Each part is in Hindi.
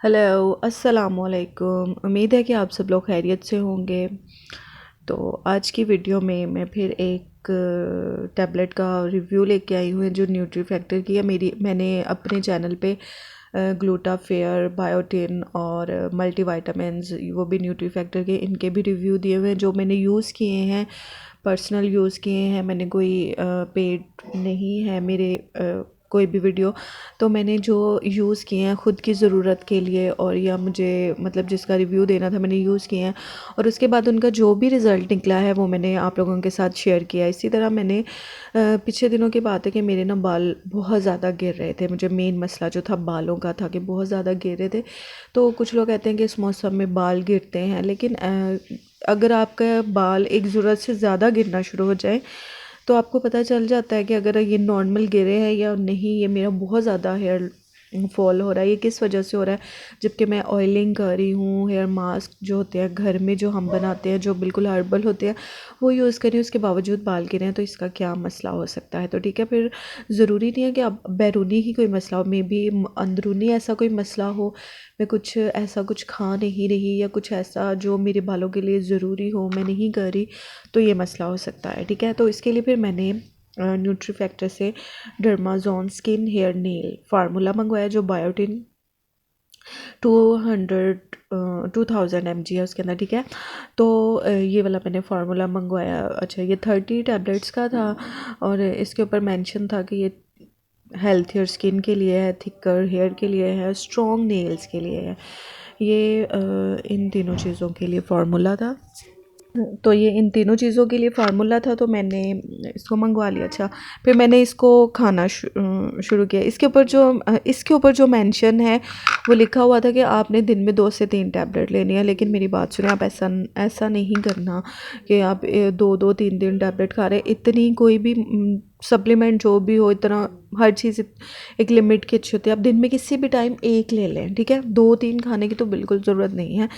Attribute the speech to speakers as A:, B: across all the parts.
A: हेलो अस्सलाम वालेकुम। उम्मीद है कि आप सब लोग खैरियत से होंगे। तो आज की वीडियो में मैं फिर एक टैबलेट का रिव्यू लेके आई हूँ जो न्यूट्री फैक्टर की है। मैंने अपने चैनल पे ग्लूटाफेयर, बायोटिन और मल्टीविटामिन्स, वो भी न्यूट्री फैक्टर के, इनके भी रिव्यू दिए हुए हैं जो मैंने यूज़ किए हैं, पर्सनल यूज़ किए हैं। मैंने कोई पेड नहीं है मेरे कोई भी वीडियो। तो मैंने जो यूज़ किए हैं ख़ुद की ज़रूरत के लिए, और या मुझे मतलब जिसका रिव्यू देना था मैंने यूज़ किए हैं, और उसके बाद उनका जो भी रिज़ल्ट निकला है वो मैंने आप लोगों के साथ शेयर किया। इसी तरह मैंने पिछले दिनों की बात है कि मेरे ना बाल बहुत ज़्यादा गिर रहे थे। मुझे मेन मसला जो था बालों का था कि बहुत ज़्यादा गिर रहे थे। तो कुछ लोग कहते हैं कि इस मौसम में बाल गिरते हैं, लेकिन अगर आपका बाल एक ज़रूरत से ज़्यादा गिरना शुरू हो जाए तो आपको पता चल जाता है कि अगर ये नॉर्मल गिरे हैं या नहीं। ये मेरा बहुत ज़्यादा हेयर फॉल हो रहा है, ये किस वजह से हो रहा है? जबकि मैं ऑयलिंग कर रही हूँ, हेयर मास्क जो होते हैं घर में जो हम बनाते हैं जो बिल्कुल हर्बल होते हैं वो यूज़ करें, उसके बावजूद बाल गिरे हैं। तो इसका क्या मसला हो सकता है? तो ठीक है, फिर ज़रूरी नहीं है कि अब बैरूनी ही कोई मसला हो, मे बी अंदरूनी ऐसा कोई मसला हो, मैं कुछ ऐसा कुछ खा नहीं रही या कुछ ऐसा जो मेरे बालों के लिए ज़रूरी हो मैं नहीं कर रही, तो ये मसला हो सकता है। ठीक है, तो इसके लिए फिर मैंने न्यूट्रीफैक्टर से डर्माजोन स्किन हेयर नेल फार्मूला मंगवाया जो बायोटिन 2000 mg है उसके अंदर। ठीक है, तो ये वाला मैंने फार्मूला मंगवाया। अच्छा, ये 30 टैबलेट्स का था और इसके ऊपर मेंशन था कि ये हेल्थियर स्किन के लिए है, थिकर हेयर के लिए है, स्ट्रॉन्ग नेल्स के लिए है। ये इन तीनों चीज़ों के लिए फार्मूला था। तो ये इन तीनों चीज़ों के लिए फार्मूला था, तो मैंने इसको मंगवा लिया। अच्छा, फिर मैंने इसको खाना शुरू किया। इसके ऊपर जो मेंशन है वो लिखा हुआ था कि आपने दिन में 2 से 3 टैबलेट लेनी है। लेकिन मेरी बात सुनिए, आप ऐसा नहीं करना कि आप 2-2 3 टैबलेट खा रहे हैं। इतनी कोई भी सप्लीमेंट जो भी हो, इतना हर चीज़ एक लिमिट की अच्छी होती है। आप दिन में किसी भी टाइम एक ले लें, ठीक है? 2-3 खाने की तो बिल्कुल ज़रूरत नहीं है।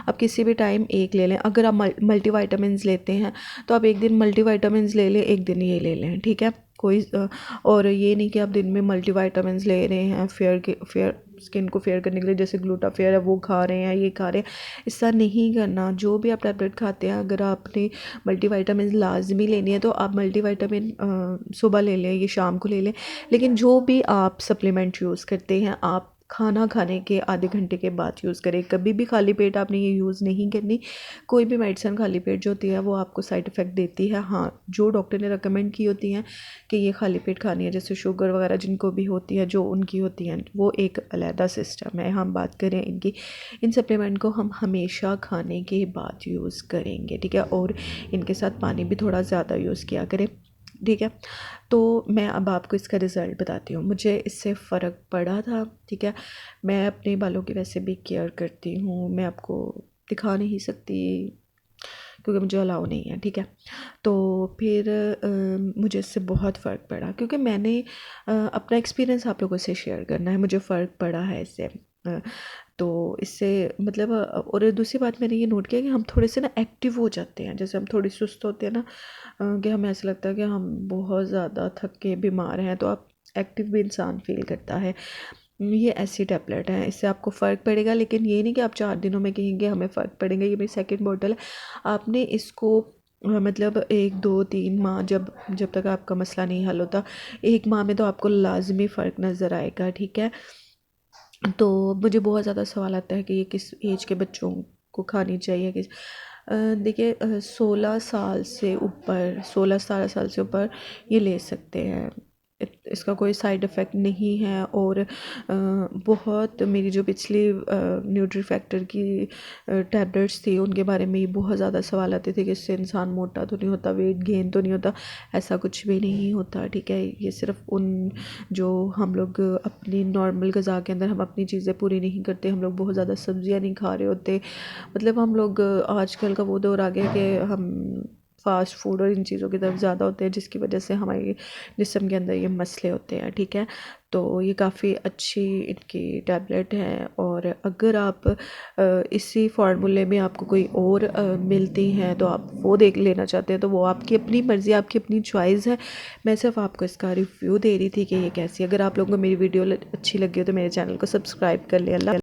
A: आप किसी भी टाइम एक ले लें। अगर आप मल्टीविटामिन्स लेते हैं तो आप एक दिन मल्टीविटामिन्स ले लें, एक दिन ये ले लें, ठीक है? और ये नहीं कि आप दिन में मल्टीविटामिन्स ले रहे हैं फेयर स्किन को फेयर करने के लिए, जैसे ग्लूटाफेयर है वो खा रहे हैं, ये खा रहे हैं। ऐसा नहीं करना। जो भी आप टैबलेट खाते हैं, अगर आपने मल्टीविटामिन लाजमी लेनी है तो आप मल्टीविटामिन सुबह ले लें, ये शाम को ले लें। लेकिन जो भी आप सप्लीमेंट यूज़ करते हैं आप खाना खाने के आधे घंटे के बाद यूज़ करें। कभी भी खाली पेट आपने ये यूज़ नहीं करनी। कोई भी मेडिसिन खाली पेट जो होती है वो आपको साइड इफ़ेक्ट देती है। हाँ, जो डॉक्टर ने रिकमेंड की होती हैं कि ये खाली पेट खानी है, जैसे शुगर वगैरह जिनको भी होती है, जो उनकी होती हैं, वो एक अलहदा सिस्टम है। हम बात करें इनकी, इन सप्लीमेंट को हम हमेशा खाने के बाद यूज़ करेंगे, ठीक है? और इनके साथ पानी भी थोड़ा ज़्यादा यूज़ किया करें, ठीक है? तो मैं अब आपको इसका रिज़ल्ट बताती हूँ। मुझे इससे फ़र्क पड़ा था, ठीक है? मैं अपने बालों की वैसे भी केयर करती हूँ, मैं आपको दिखा नहीं सकती क्योंकि मुझे अलाउ नहीं है, ठीक है? तो फिर मुझे इससे बहुत फ़र्क पड़ा क्योंकि मैंने अपना एक्सपीरियंस आप लोगों से शेयर करना है। मुझे फ़र्क पड़ा है इससे। तो इससे मतलब और दूसरी बात मैंने ये नोट किया कि हम थोड़े से ना एक्टिव हो जाते हैं। जैसे हम थोड़े सुस्त होते हैं ना, कि हमें ऐसा लगता है कि हम बहुत ज़्यादा थक के बीमार हैं, तो आप एक्टिव भी इंसान फील करता है। ये ऐसी टैबलेट है, इससे आपको फ़र्क पड़ेगा। लेकिन ये नहीं कि आप 4 दिनों में कहेंगे हमें फ़र्क पड़ेगा। ये मेरी सेकंड बॉटल है। आपने इसको मतलब 1-2-3 माह जब तक आपका मसला नहीं हल होता, 1 माह में तो आपको लाजमी फ़र्क नज़र आएगा, ठीक है? तो मुझे बहुत ज़्यादा सवाल आता है कि ये किस एज के बच्चों को खानी चाहिए। देखिए, 16-17 साल से ऊपर ये ले सकते हैं। इसका कोई साइड इफ़ेक्ट नहीं है। और बहुत मेरी जो पिछली न्यूट्री फैक्टर की टैबलेट्स थी उनके बारे में ये बहुत ज़्यादा सवाल आते थे कि इससे इंसान मोटा तो नहीं होता, वेट गेन तो नहीं होता। ऐसा कुछ भी नहीं होता, ठीक है? ये सिर्फ जो हम लोग अपनी नॉर्मल ग़िज़ा के अंदर हम अपनी चीज़ें पूरी नहीं करते। हम लोग बहुत ज़्यादा सब्ज़ियाँ नहीं खा रहे होते। मतलब हम लोग आजकल का वो दौर आ गया कि हम फ़ास्ट फूड और इन चीज़ों की तरफ ज़्यादा होते हैं, जिसकी वजह से हमारे जिस्म के अंदर ये मसले होते हैं, ठीक है? तो ये काफ़ी अच्छी इनकी टैबलेट है। और अगर आप इसी फार्मूले में आपको कोई और मिलती हैं तो आप वो देख लेना चाहते हैं तो वो आपकी अपनी मर्ज़ी, आपकी अपनी चॉइस है। मैं सिर्फ आपको इसका रिव्यू दे रही थी कि ये कैसी है। अगर आप लोगों को मेरी वीडियो अच्छी लगी हो तो मेरे चैनल को सब्सक्राइब कर लें। अल्लाह।